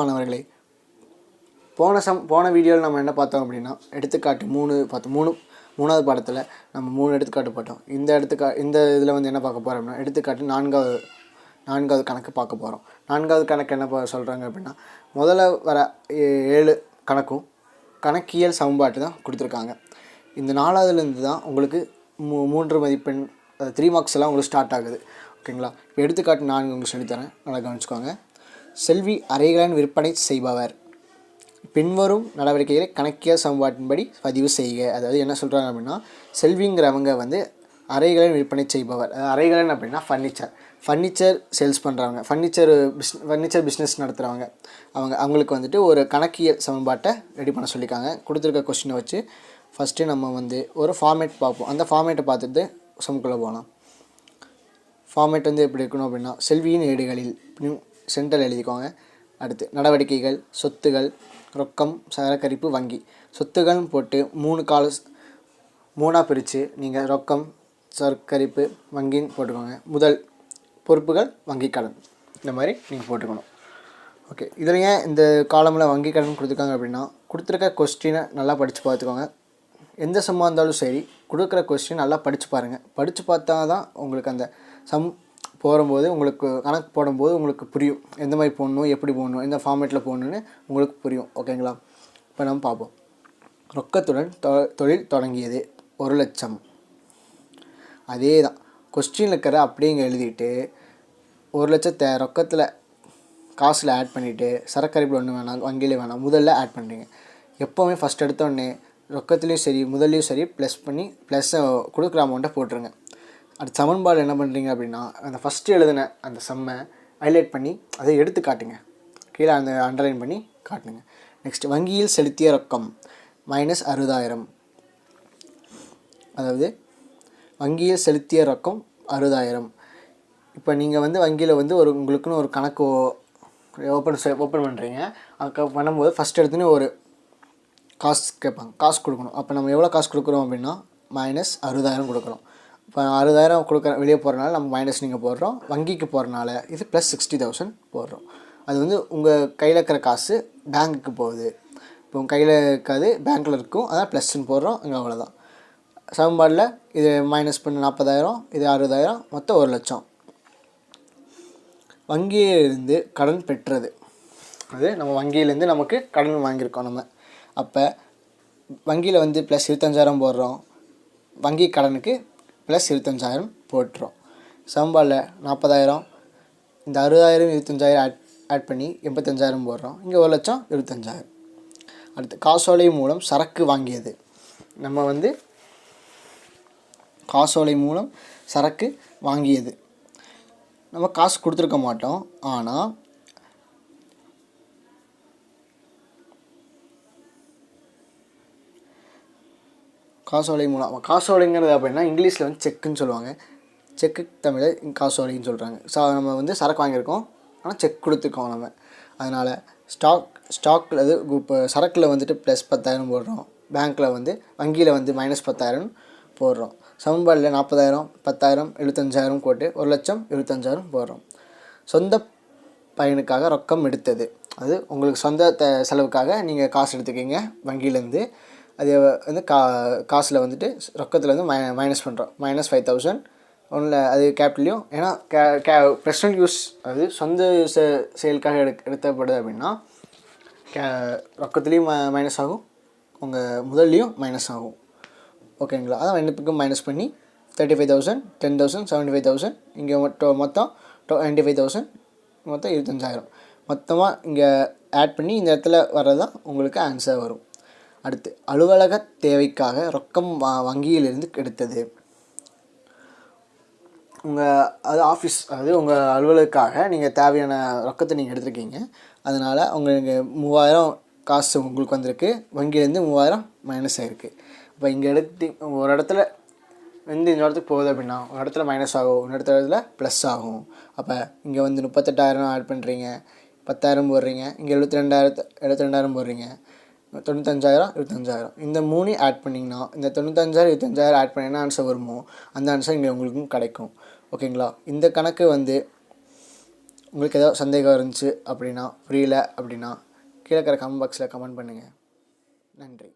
மாணவர்களே, போன வீடியோவில் நம்ம என்ன பார்த்தோம் அப்படின்னா, எடுத்துக்காட்டு 3 பார்த்தோம். மூணாவது பாடத்தில் நம்ம 3 எடுத்துக்காட்டு பார்த்தோம். இந்த இதில் வந்து என்ன பார்க்க போகிறோம் அப்படின்னா, எடுத்துக்காட்டு நான்காவது கணக்கு பார்க்க போகிறோம். நான்காவது கணக்கு என்ன சொல்கிறாங்க அப்படின்னா, முதல்ல வர 7 கணக்கும் கணக்கியல் சமன்பாட்டு தான் கொடுத்துருக்காங்க. இந்த 4வதுலேருந்து தான் உங்களுக்கு 3 மதிப்பெண் 3 மார்க்ஸ் எல்லாம் உங்களுக்கு ஸ்டார்ட் ஆகுது. ஓகேங்களா? இப்போ எடுத்துக்காட்டு 4 உங்களுக்கு சொல்லித்தரேன், நல்லா கவனிச்சுக்கோங்க. செல்வி அறைகளின் விற்பனை செய்பவர். பின்வரும் நடவடிக்கைகளை கணக்கியல் சமன்பாட்டின்படி பதிவு செய்க. அதாவது என்ன சொல்கிறாங்க அப்படின்னா, செல்விங்கிறவங்க வந்து அறைகளின் விற்பனை செய்பவர். அறைகளின் அப்படின்னா ஃபர்னிச்சர் சேல்ஸ் பண்ணுறவங்க, ஃபர்னிச்சர் பிஸ்னஸ் நடத்துகிறவங்க. அவங்களுக்கு வந்துட்டு ஒரு கணக்கியல் சமன்பாட்டை ரெடி பண்ண சொல்லியிருக்காங்க. கொடுத்துருக்க கொஸ்டினை வச்சு ஃபஸ்ட்டு நம்ம வந்து ஒரு ஃபார்மேட் பார்ப்போம். அந்த ஃபார்மேட்டை பார்த்துட்டு சம்குள்ளே போகலாம். ஃபார்மேட் வந்து எப்படி இருக்கணும் அப்படின்னா, செல்வியின் ஏடுகளில் சென்ட்ரல் எழுதிக்கோங்க. அடுத்து நடவடிக்கைகள், சொத்துகள், ரொக்கம், சரக்கரிப்பு, வங்கி. சொத்துகள்னு போட்டு 3 பிரித்து நீங்கள் ரொக்கம், சரக்கரிப்பு, வங்கின்னு போட்டுக்கோங்க. முதல் பொறுப்புகள், வங்கி கடன், இந்த மாதிரி நீங்கள் போட்டுக்கணும். ஓகே, இதில் ஏன் இந்த காலமில் வங்கி கடன் கொடுத்துருக்காங்க அப்படின்னா, கொடுத்துருக்க கொஸ்டினை நல்லா படித்து பார்த்துக்கோங்க. எந்த சம்மாக இருந்தாலும் சரி, கொடுக்குற கொஸ்டின் நல்லா படித்து பாருங்கள். படித்து பார்த்தா தான் உங்களுக்கு அந்த சம் போடும்போது, உங்களுக்கு கணக்கு போடும்போது உங்களுக்கு புரியும். எந்த மாதிரி போடணும், எப்படி போடணும், எந்த ஃபார்மேட்டில் போடணுன்னு உங்களுக்கு புரியும். ஓகேங்களா? இப்போ நம்ம பார்ப்போம். ரொக்கத்துடன் தொழில் தொடங்கியது 1 லட்சம். அதே தான் கொஸ்டினில் இருக்கிற அப்படிங்க எழுதிட்டு 1 லட்சத்தை ரொக்கத்தில் காசில் ஆட் பண்ணிவிட்டு, சரக்கரிப்பில் ஒன்று வேணாம், வங்கியில் வேணாம், முதல்ல ஆட் பண்ணுறீங்க. எப்போவுமே ஃபஸ்ட் எடுத்தோடனே ரொக்கத்துலேயும் சரி முதல்லையும் சரி ப்ளஸ்ஸை கொடுக்குற அமௌண்ட்டை போட்டுருங்க. அடுத்த சமன்பாடு என்ன பண்ணுறீங்க அப்படின்னா, அந்த ஃபஸ்ட்டு எழுதின அந்த சம்மை ஹைலைட் பண்ணி அதை எடுத்து காட்டுங்க. கீழே அந்த அண்டர்லைன் பண்ணி காட்டுங்க. நெக்ஸ்ட், வங்கியில் செலுத்திய ரொக்கம் -60,000. அதாவது வங்கியில் செலுத்திய ரொக்கம் 60,000. இப்போ நீங்கள் வந்து வங்கியில் வந்து உங்களுக்குன்னு ஒரு கணக்கு ஓப்பன் பண்ணுறீங்க. அதுக்கு பண்ணும்போது ஃபஸ்ட் எடுத்துன்னு ஒரு காசு கேட்பாங்க, காசு கொடுக்கணும். அப்போ நம்ம எவ்வளோ காசு கொடுக்குறோம் அப்படின்னா -60,000 கொடுக்குறோம். இப்போ 60,000 கொடுக்குற வெளியே போகிறனால நம்ம மைனஸ் நீங்கள் போடுறோம். வங்கிக்கு போகிறனால இது +60,000 போடுறோம். அது வந்து உங்கள் கையில் இருக்கிற காசு பேங்க்குக்கு போகுது. இப்போ உங்கள் கையில் இருக்காது, பேங்க்கில் இருக்கும், அதான் ப்ளஸ்ன்னு போடுறோம். இங்கே அவ்வளோதான். சமன்பாடில் இது மைனஸ் பண்ண 40,000, இது 60,000, மொத்தம் 1 லட்சம். வங்கியிலிருந்து கடன் பெற்றது. அது நம்ம வங்கியிலேருந்து நமக்கு கடன் வாங்கியிருக்கோம் நம்ம. அப்போ வங்கியில் வந்து +25,000 போடுறோம், வங்கி கடனுக்கு +25,000 போட்டுரும். சமன்பாடில் 40,000, இந்த 60,000 25,000 ஆட் பண்ணி 85,000 போடுறோம். இங்கே 1,25,000. அடுத்து, காசோலை மூலம் சரக்கு வாங்கியது. நம்ம வந்து காசோலை மூலம் சரக்கு வாங்கியது. நம்ம காசு கொடுத்துருக்க மாட்டோம், ஆனால் காசோலை மூலம், காசோலைங்கிறது அப்படின்னா இங்கிலீஷில் வந்து செக்குன்னு சொல்லுவாங்க. செக்கு தமிழில் காசோலைன்னு சொல்கிறாங்க. நம்ம வந்து சரக்கு வாங்கியிருக்கோம், ஆனால் செக் கொடுத்துருக்கோம் நம்ம. அதனால் ஸ்டாக்கில் அது இப்போ சரக்கில் வந்துட்டு +10,000 போடுறோம், பேங்க்கில் வந்து வங்கியில் வந்து -10,000 போடுறோம். சமன்பாடில் 40,000, 10,000, 75,000 போட்டு 1,75,000 போடுறோம். சொந்த பயனுக்காக ரொக்கம் எடுத்தது. அது உங்களுக்கு சொந்த செலவுக்காக நீங்கள் காசு எடுத்துக்கிங்க வங்கியிலேருந்து. அது வந்து காசில் வந்துட்டு ரொக்கத்தில் வந்து மைனஸ் பண்ணுறோம். -5,000 ஒன்றில் அது கேபிட்டல்லையும். ஏன்னா ப்ரெசன்ட் யூஸ், அது சொந்த செயலுக்காக எடுத்தப்படுது அப்படின்னா ரொக்கத்துலேயும் மைனஸ் ஆகும், உங்கள் முதல்லையும் மைனஸ் ஆகும். ஓகேங்களா? அதான் ரெண்டுத்துக்கும் மைனஸ் பண்ணி 35,000, 10,000, 75,000, இங்கே மொத்தம் 95,000, மொத்தம் 25,000 மொத்தமாக இங்கே ஆட் பண்ணி இந்த இடத்துல வர்றதான் உங்களுக்கு ஆன்சர் வரும். அடுத்து, அலுவலக தேவைக்காக ரொக்கம் வங்கியிலிருந்து எடுத்தது. ஆஃபீஸ், அதாவது உங்கள் அலுவலகத்துக்காக நீங்கள் தேவையான ரொக்கத்தை நீங்கள் எடுத்துருக்கீங்க. அதனால் உங்களுக்கு 3,000 காசு உங்களுக்கு வந்திருக்கு, வங்கியிலேருந்து 3,000 மைனஸ் ஆகிருக்கு. இப்போ இங்கே ஒரு இடத்துல வந்து இந்த இடத்துக்கு போகுது அப்படின்னா, ஒரு இடத்துல மைனஸ் ஆகும், ஒரு இடத்துல ப்ளஸ் ஆகும். அப்போ இங்கே வந்து 38,000 ஆட் பண்ணுறீங்க, 10,000 போடுறீங்க, இங்கே 72,000 போடுறீங்க, 95,000, 25,000. இந்த 3 ஆட் பண்ணிங்கன்னா, இந்த 95,000, 25,000 ஆட் பண்ணி என்ன ஆன்சர் வருமோ அந்த ஆன்சர் இங்கே உங்களுக்கும் கிடைக்கும். ஓகேங்களா? இந்த கணக்கு வந்து உங்களுக்கு ஏதாவது சந்தேகம் இருந்துச்சு அப்படின்னா, புரியல அப்படின்னா கீழே இருக்கிற கமெண்ட் பாக்ஸில் கமெண்ட் பண்ணுங்கள். நன்றி.